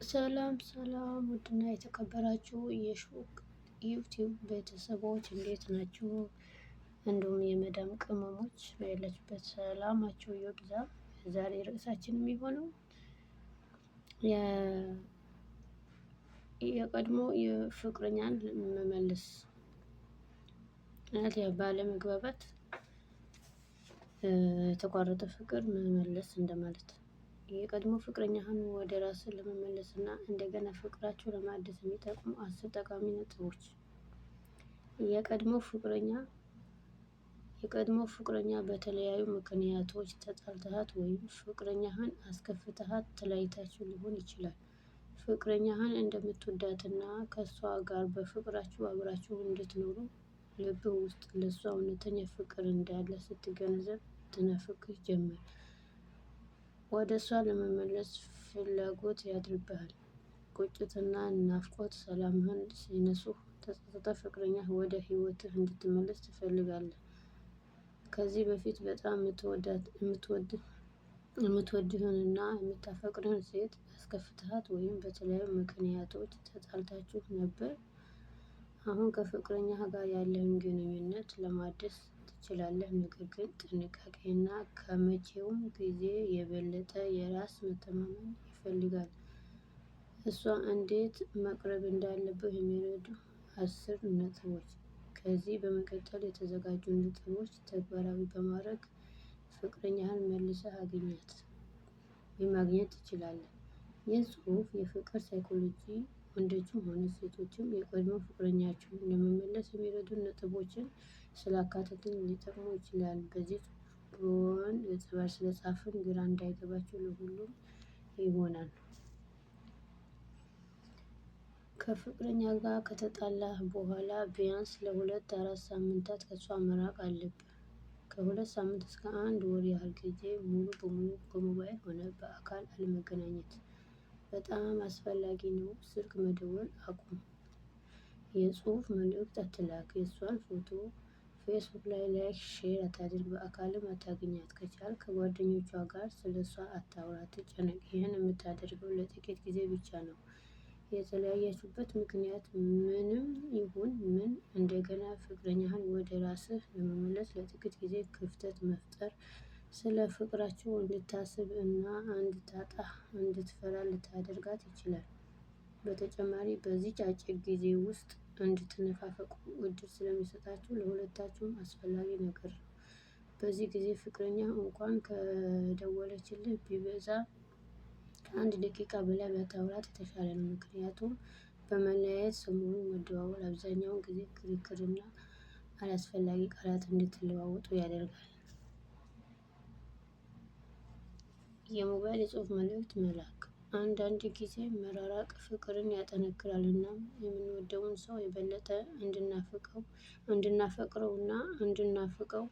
ሰላም ሰላም ውድና የተከበራችሁ የሾክ ዩቲዩብ ቤተሰቦች እንዴት ናችሁ? እንዲሁም የመዳም ቅመሞች ያላችሁበት ሰላማችሁ ይብዛ። ዛሬ ርዕሳችን የሚሆነው የቀድሞ የፍቅረኛን መመለስ ማለት ባለመግባባት የተቋረጠ ፍቅር መመለስ እንደማለት። የቀድሞ ፍቅረኛህን ወደ ራስህ ለመመለስ እና እንደገና ፍቅራችሁ ለማደስ የሚጠቅሙ 10 ጠቃሚ ነጥቦች። የቀድሞ ፍቅረኛ በተለያዩ ምክንያቶች ተጣልተሃት ወይም ፍቅረኛህን አስከፍተሃት ተለያይታችሁ ሊሆን ይችላል። ፍቅረኛህን እንደምትወዳትና ከእሷ ጋር በፍቅራችሁ አብራችሁ እንድትኖሩ ልብህ ውስጥ ለእሷ እውነተኛ ፍቅር እንዳለ ስትገነዘብ ትናፍቅህ ጀመር። ወደ እሷ ለመመለስ ፍላጎት ያድርብሃል። ቁጭትና ናፍቆት ሰላምህን ሲነሱህ ተጸጽተህ ፍቅረኛህ ወደ ህይወትህ እንድትመለስ ትፈልጋለህ። ከዚህ በፊት በጣም የምትወድህንና የምታፈቅርህን ሴት አስከፍተሃት ወይም በተለያዩ ምክንያቶች ተጣልታችሁ ነበር። አሁን ከፍቅረኛህ ጋር ያለህን ግንኙነት ለማደስ ትችላለህ። ነገር ግን ጥንቃቄና ከመቼውም ጊዜ የበለጠ የራስ መተማመን ይፈልጋል። እሷ እንዴት መቅረብ እንዳለብህ የሚረዱ 10 ነጥቦች። ከዚህ በመቀጠል የተዘጋጁ ነጥቦች ተግባራዊ በማድረግ ፍቅረኛህን መልሰህ ማግኘት ትችላለህ። ይህ ጽሁፍ የፍቅር ሳይኮሎጂ ወንዶችም ሆነ ሴቶችም የቀድሞ ፍቅረኛቸውን ለመመለስ የሚረዱ ነጥቦችን ስላካተትን ሊጠቅሙ ይችላል። በዚህ ጽሁፍ እርስ በርስ ስለጻፍን ግራ እንዳይገባችሁ ለሁሉም ይሆናል። ከፍቅረኛ ጋር ከተጣላህ በኋላ ቢያንስ ለ2-4 ሳምንታት ከሷ መራቅ አለብህ። ከ2 ሳምንት እስከ 1 ወር ያህል ጊዜ ሙሉ በሙሉ በሞባይል ሆነ በአካል አለመገናኘት በጣም አስፈላጊ ነው። ስልክ መደወል አቁም። የጽሁፍ መልእክት አትላክ። የእሷን ፎቶ ፌስቡክ ላይ ላይክ ሼር አታድርግ። በአካልም አታገኛት። ከቻልክ ከጓደኞቿ ጋር ስለሷ አታውራ፣ አትጨነቅ። ይህን የምታደርገው ለጥቂት ጊዜ ብቻ ነው። የተለያያችሁበት ምክንያት ምንም ይሁን ምን እንደገና ፍቅረኛህን ወደ ራስህ ለመመለስ ለጥቂት ጊዜ ክፍተት መፍጠር ስለ ፍቅራችሁ እንድታስብ እና እንድትፈራ ልታደርጋት ይችላል። በተጨማሪ በዚህ አጭር ጊዜ ውስጥ እንድትነፋፈቁ እድል ስለሚሰጣችሁ ለሁለታችሁም አስፈላጊ ነገር ነው። በዚህ ጊዜ ፍቅረኛ እንኳን ከደወለችልህ ቢበዛ ከ1 ደቂቃ በላይ ባታወራት የተሻለ ነው። ምክንያቱም በመለያየት ሰሞኑን መደዋወል አብዛኛውን ጊዜ ክርክርና አላስፈላጊ ቃላት እንድትለዋወጡ ያደርጋል። የሞባይል የጽሁፍ መልእክት መላክ አንዳንድ ጊዜ መራራቅ ፍቅርን ያጠነክራልና የምንወደውን ሰው የበለጠ እንድናፈቅረውና እንድንናፍቀው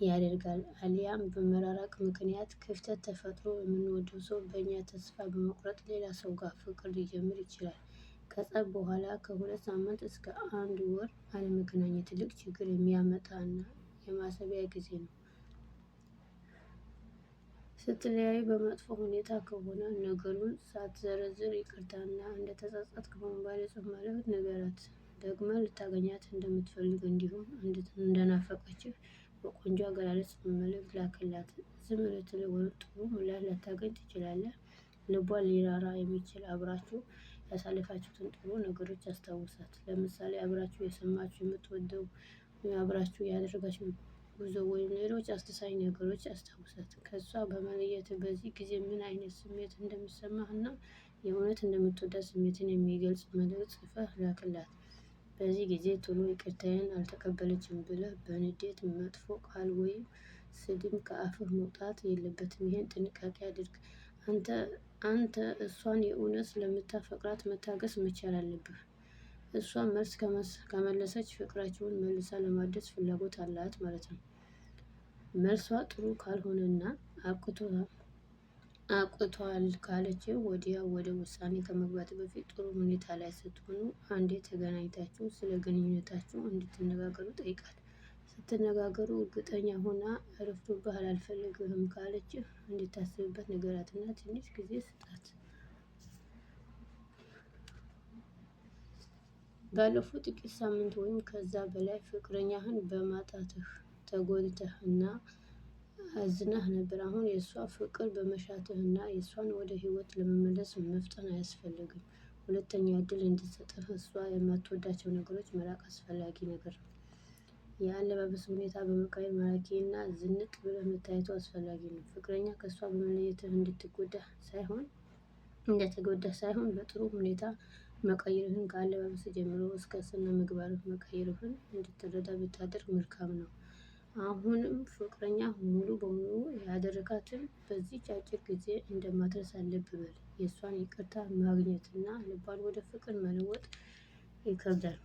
ያደርጋል። አሊያም በመራራቅ ምክንያት ክፍተት ተፈጥሮ የምንወደው ሰው በእኛ ተስፋ በመቁረጥ ሌላ ሰው ጋር ፍቅር ሊጀምር ይችላል። ከጸብ በኋላ ከ2 ሳምንት እስከ 1 ወር አለመገናኘት ትልቅ ችግር የሚያመጣና የማሰቢያ ጊዜ ነው። ስትለያዩ በመጥፎ ሁኔታ ከሆነ ነገሩን ሳትዘረዝር ይቅርታና እንደተጸጸትክ በሞባይል የጽሁፍ መልእክት ንገራት። ደግመህ ልታገኛት እንደምትፈልግ እንዲሁም እንደናፈቀችህ በቆንጆ አገላለጽ መልእክት ላክላት። ዝም ልትል ጥሩ ምላሽ ላታገኝ ትችላለህ። ልቧን ሊራራ የሚችል አብራችሁ ያሳለፋችሁትን ጥሩ ነገሮች አስታውሳት። ለምሳሌ አብራችሁ የሰማችሁ የምትወደው አብራችሁ ያደረጋችሁ ጉዞ ወይም ሌሎች አስደሳች ነገሮች አስታውሳት። ከሷ በመለየት በዚህ ጊዜ ምን አይነት ስሜት እንደሚሰማህና የእውነት እንደምትወዳት ስሜትን የሚገልጽ መልእክት ጽፈህ ላክላት። በዚህ ጊዜ ቶሎ ይቅርታዬን አልተቀበለችም ብለህ በንዴት መጥፎ ቃል ወይም ስድብ ከአፍህ መውጣት የለበትም። ይህን ጥንቃቄ አድርግ። አንተ እሷን የእውነት ስለምታፈቅራት መታገስ መቻል አለብህ። እሷን መልስ ከመለሰች ፍቅራችሁን መልሳ ለማደስ ፍላጎት አላት ማለት ነው። መልሷ ጥሩ ካልሆነና አብቅቷል ካለች ወዲያው ወደ ውሳኔ ከመግባት በፊት ጥሩ ሁኔታ ላይ ስትሆኑ አንዴ ተገናኝታችሁ ስለ ግንኙነታችሁ እንድትነጋገሩ ጠይቃት። ስትነጋገሩ እርግጠኛ ሆና ረፍዶብሃል አልፈልግህም ካለችህ እንድታስብበት ንገራትና ትንሽ ጊዜ ስጣት። ባለፉት ጥቂት ሳምንት ወይም ከዛ በላይ ፍቅረኛህን በማጣትህ ተጎድተህ እና አዝነህ ነበር። አሁን የእሷ ፍቅር በመሻትህ እና የእሷን ወደ ህይወት ለመመለስ መፍጠን አያስፈልግም። ሁለተኛ እድል እንድትሰጥህ እሷ የማትወዳቸው ነገሮች መራቅ አስፈላጊ ነገር ነው። የአለባበስ ሁኔታ በመቀየር ማራኪና ዝንጥ ብለህ መታየቱ አስፈላጊ ነው። ፍቅረኛ ከእሷ በመለየትህ እንደተጎዳህ ሳይሆን በጥሩ ሁኔታ መቀየርህን ከአለባበስ ጀምሮ እስከ ስነ ምግባርህ መቀየርህን እንድትረዳ ብታደርግ መልካም ነው። አሁንም ፍቅረኛ ሙሉ በሙሉ ያደረጋትን በዚህች አጭር ጊዜ እንደማትረሳ ልብ በል። የእሷን ይቅርታ ማግኘትና ልቧን ወደ ፍቅር መለወጥ ይከብዳል።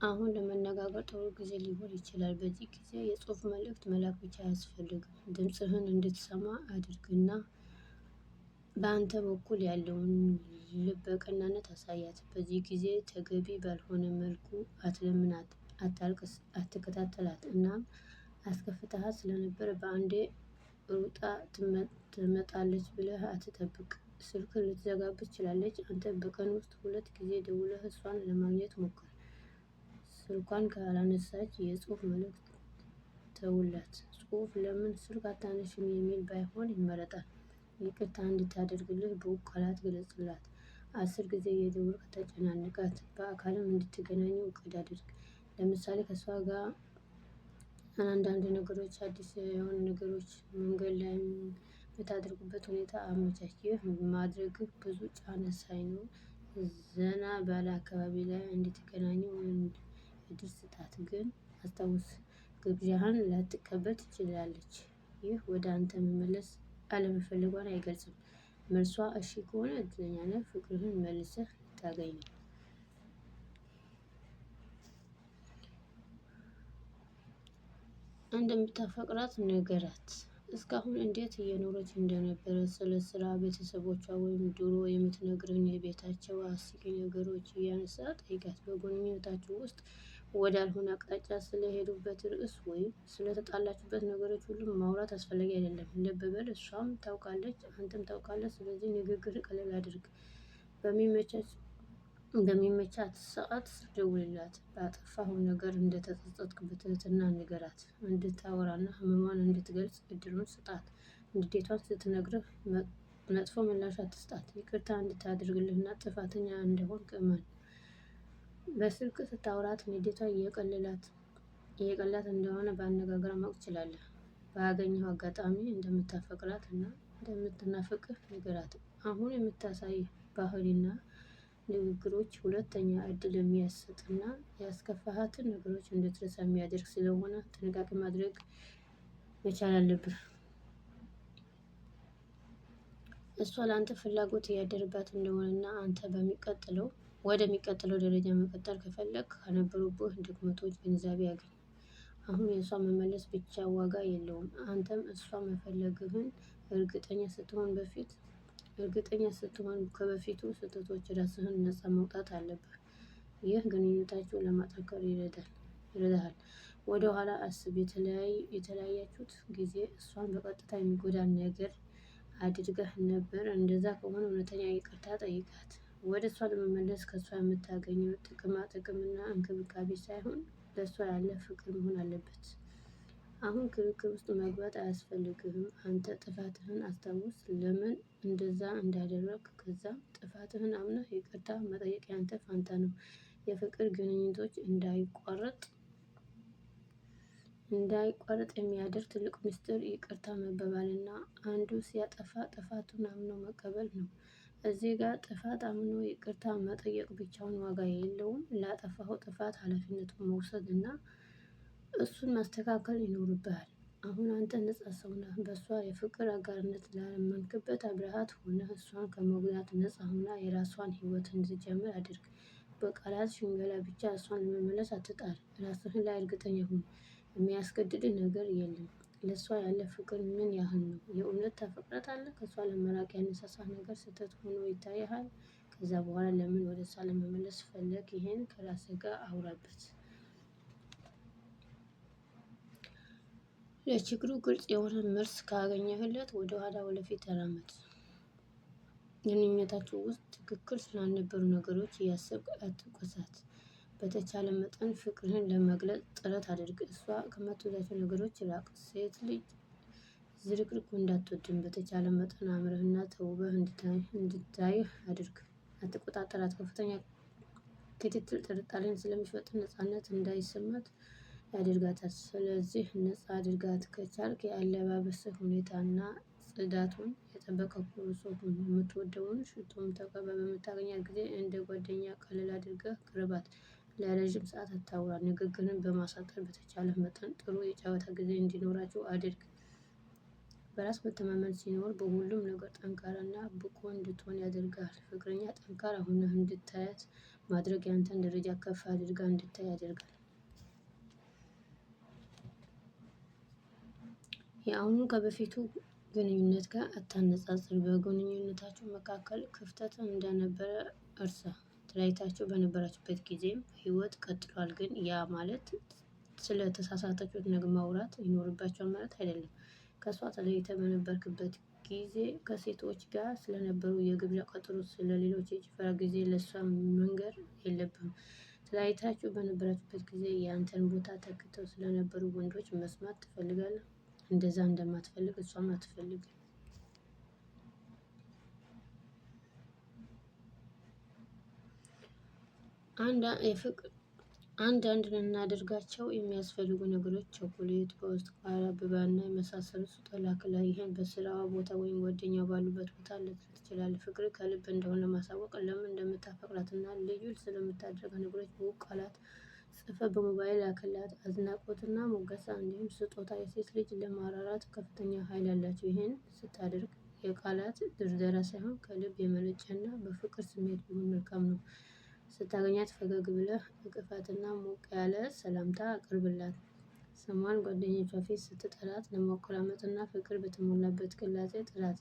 አሁን ለመነጋገር ጥሩ ጊዜ ሊሆን ይችላል። በዚህ ጊዜ የጽሁፍ መልእክት መላክ ብቻ አያስፈልግም። ድምጽህን እንድትሰማ አድርግና በአንተ በኩል ያለውን ልበ ቀናነት አሳያት። በዚህ ጊዜ ተገቢ ባልሆነ መልኩ አትለምናት፣ አታልቅስ፣ አትከታተላት። እናም አስከፍተሃት ስለነበር በአንዴ ሩጣ ትመጣለች ብለህ አትጠብቅ። ስልክ ልትዘጋብህ ትችላለች። አንተ በቀን ውስጥ 2 ጊዜ ደውለህ እሷን ለማግኘት ሞክር። ስልኳን ካላነሳች የጽሁፍ መልእክት ተውላት። ጽሁፍ ለምን ስልክ አታነሺም የሚል ባይሆን ይመረጣል። ይቅርታ እንድታደርግልህ በውብ ቃላት ግለጽላት። 10 ጊዜ እየደወልክ ተጨናንቃት። በአካልም እንድትገናኙ እቅድ አድርግ። ለምሳሌ ከእሷ ጋር አንዳንድ ነገሮች አዲስ የሆኑ ነገሮች መንገድ ላይ የምታደርጉበት ሁኔታ አመቻች። ይህ ማድረግህ ብዙ ጫና ሳይኖር ዘና ባለ አካባቢ ላይ እንድትገናኙ እድል ስጣት። ግን አስታውስ፣ ግብዣህን ላትቀበል ትችላለች። ይህ ወደ አንተ መመለስ አለመፈለጓን አይገልጽም። መልሷ እሺ ከሆነ እድለኛ ነህ፣ ፍቅርህን መልሰህ ልታገኝ ነው። እንደምታፈቅራት ንገራት። እስካሁን እንዴት እየኖረች እንደነበረ፣ ስለ ስራ፣ ቤተሰቦቿ ወይም ድሮ የምትነግርህን የቤታቸው አስቂኝ ነገሮች እያነሳ ጠይቃት። በግንኙነታችሁ ውስጥ ወዳልሆነ አቅጣጫ ስለሄዱበት ርዕስ ወይም ስለተጣላችሁበት ነገሮች ሁሉም ማውራት አስፈላጊ አይደለም። ልብ በል፣ እሷም ታውቃለች፣ አንተም ታውቃለህ። ስለዚህ ንግግር ቀለል አድርግ። በሚመቻት ሰዓት ደውልላት። ባጠፋኸው ነገር እንደተጸጸትክ በትህትና ንገራት። እንድታወራና ህመሟን እንድትገልጽ እድሉን ስጣት። ንዴቷን ስትነግርህ መጥፎ ምላሽ አትስጣት። ይቅርታ እንድታደርግልህና ጥፋተኛ እንደሆንክ እመን። በስልክ ስታወራት ንዴቷ እየቀላት እንደሆነ በአነጋገሯ ማወቅ ትችላለህ። ባገኘኸው አጋጣሚ እንደምታፈቅራት እና እንደምትናፍቅህ ንገራት። አሁን የምታሳይህ ባህሪና ንግግሮች ሁለተኛ እድል የሚያሰጥና ያስከፋሃትን ነገሮች እንድትረሳ የሚያደርግ ስለሆነ ጥንቃቄ ማድረግ መቻል አለብህ። እሷ ለአንተ ፍላጎት እያደረባት እንደሆነና አንተ ወደሚቀጥለው ደረጃ መቀጠል ከፈለግ ከነበሩብህ ድክመቶች ግንዛቤ ያገኝ። አሁን የእሷ መመለስ ብቻ ዋጋ የለውም። አንተም እሷ መፈለግህን እርግጠኛ ስትሆን ከበፊቱ ስህተቶች ራስህን ነፃ መውጣት አለብህ። ይህ ግንኙነታችሁን ለማጠንከር ይረዳሃል። ወደ ኋላ አስብ። የተለያያችሁት ጊዜ እሷን በቀጥታ የሚጎዳ ነገር አድርገህ ነበር? እንደዛ ከሆነ እውነተኛ ይቅርታ ጠይቃት። ወደ እሷ ለመመለስ ከእሷ የምታገኘው ጥቅምና እንክብካቤ ሳይሆን ለእሷ ያለ ፍቅር መሆን አለበት። አሁን ክርክር ውስጥ መግባት አያስፈልግህም። አንተ ጥፋትህን አስታውስ፣ ለምን እንደዛ እንዳደረግክ። ከዛም ጥፋትህን አምነህ ይቅርታ መጠየቅ ያንተ ፋንታ ነው። የፍቅር ግንኙነቶች እንዳይቋረጥ የሚያደርግ ትልቅ ሚስጥር ይቅርታ መባባልና አንዱ ሲያጠፋ ጥፋቱን አምኖ መቀበል ነው። እዚህ ጋር ጥፋት አምኖ ይቅርታ መጠየቅ ብቻውን ዋጋ የለውም። ላጠፋኸው ጥፋት ኃላፊነቱን መውሰድ እና እሱን ማስተካከል ይኖርብሃል። አሁን አንተ ነፃ ሰው ነህ። በእሷ የፍቅር አጋርነት ላመንክበት አብረሃት ሆነህ እሷን ከመጉዳት ነፃ ሆና የራሷን ህይወት እንድትጀምር አድርግ። በቃላት ሽንገላ ብቻ እሷን ለመመለስ አትጣር። ራስህን ላይ እርግጠኛ ሁን። የሚያስገድድህ ነገር የለም። ለእሷ ያለ ፍቅር ምን ያህል ነው? የእውነት ታፈቅራታለህ? ከእሷ ለመራቅ ያነሳሳህ ነገር ስህተት ሆኖ ይታይሃል? ከዛ በኋላ ለምን ወደ እሷ ለመመለስ ፈለግ? ይሄን ከራስህ ጋር አውራበት። ለችግሩ ግልጽ የሆነ መልስ ካገኘህለት ወደ ኋላ ወደፊት ተራመድ። ግንኙነታችሁ ውስጥ ትክክል ስላልነበሩ ነገሮች እያሰብክ አትቆሳት። በተቻለ መጠን ፍቅርህን ለመግለጽ ጥረት አድርግ። እሷ ከማትወዳቸው ነገሮች ራቅ። ሴት ልጅ ዝርክርክ እንዳትወድም በተቻለ መጠን አምረህና ተውበህ እንድታይህ አድርግ። አትቆጣጠራት። ከፍተኛ ክትትል ጥርጣሬን ስለሚፈጥር ነጻነት እንዳይሰማት ያደርጋታል። ስለዚህ ነፃ አድርጋት። ከቻልክ የአለባበስህ ሁኔታና ጽዳቱን የጠበቀ ሰው ሁን። የምትወደውን ሽቶም ተቀባ። በምታገኛት ጊዜ እንደ ጓደኛ ቀለል አድርገህ ቅርባት። ለረጅም ሰዓት አታውራ። ንግግርን በማሳጠር በተቻለህ መጠን ጥሩ የጨዋታ ጊዜ እንዲኖራቸው አድርግ። በራስ መተማመን ሲኖር በሁሉም ነገር ጠንካራና ብቁ እንድትሆን ያደርጋል። ፍቅረኛ ጠንካራ ሆነህ እንድታያት ማድረግ ያንተን ደረጃ ከፍ አድርጋ እንድታይ ያደርጋል። የአሁኑን ከበፊቱ ግንኙነት ጋር አታነጻጽር። በግንኙነታችሁ መካከል ክፍተት እንደነበረ እርሳ። ተለያይታችሁ በነበራችሁበት ጊዜም ህይወት ቀጥሏል። ግን ያ ማለት ስለተሳሳታችሁት ነገር ማውራት ይኖርባችኋል ማለት አይደለም። ከእሷ ተለይተህ በነበርክበት ጊዜ ከሴቶች ጋር ስለነበሩ የግብዣ ቀጠሮ፣ ስለሌሎች የጭፈራ ጊዜ ለእሷ መንገር የለብህም። ተለያይታችሁ በነበራችሁበት ጊዜ ያንተን ቦታ ተክተው ስለነበሩ ወንዶች መስማት ትፈልጋለህ? እንደዛ እንደማትፈልግ እሷም አትፈልግም። አንዳንድ ልናደርጋቸው የሚያስፈልጉ ነገሮች ቸኮሌት፣ ፖስት ካርድ፣ አበባና የመሳሰሉት ስጦታ ላክላት። ይህን በስራ ቦታ ወይም ጓደኛ ባሉበት ቦታ ልትልክ ትችላለህ። ፍቅር ከልብ እንደሆነ ለማሳወቅ ለምን እንደምታፈቅራትና ልዩ ስለምታደርጋት ነገሮች በውብ ቃላት ጽፈህ በሞባይል ላክላት። አድናቆትና ሞገሳ እንዲሁም ስጦታ የሴት ልጅ ለማራራት ከፍተኛ ኃይል አላቸው። ይህን ስታደርግ የቃላት ድርደራ ሳይሆን ከልብ የመነጨና በፍቅር ስሜት ቢሆን መልካም ነው። ስታገኛት ፈገግ ብለህ እቅፋትና ሞቅ ያለ ሰላምታ አቅርብላት። ስሟን ጓደኞቿ ፊት ስትጠራት ለማቆላመጥና ፍቅር በተሞላበት ቅላጼ ጥራት።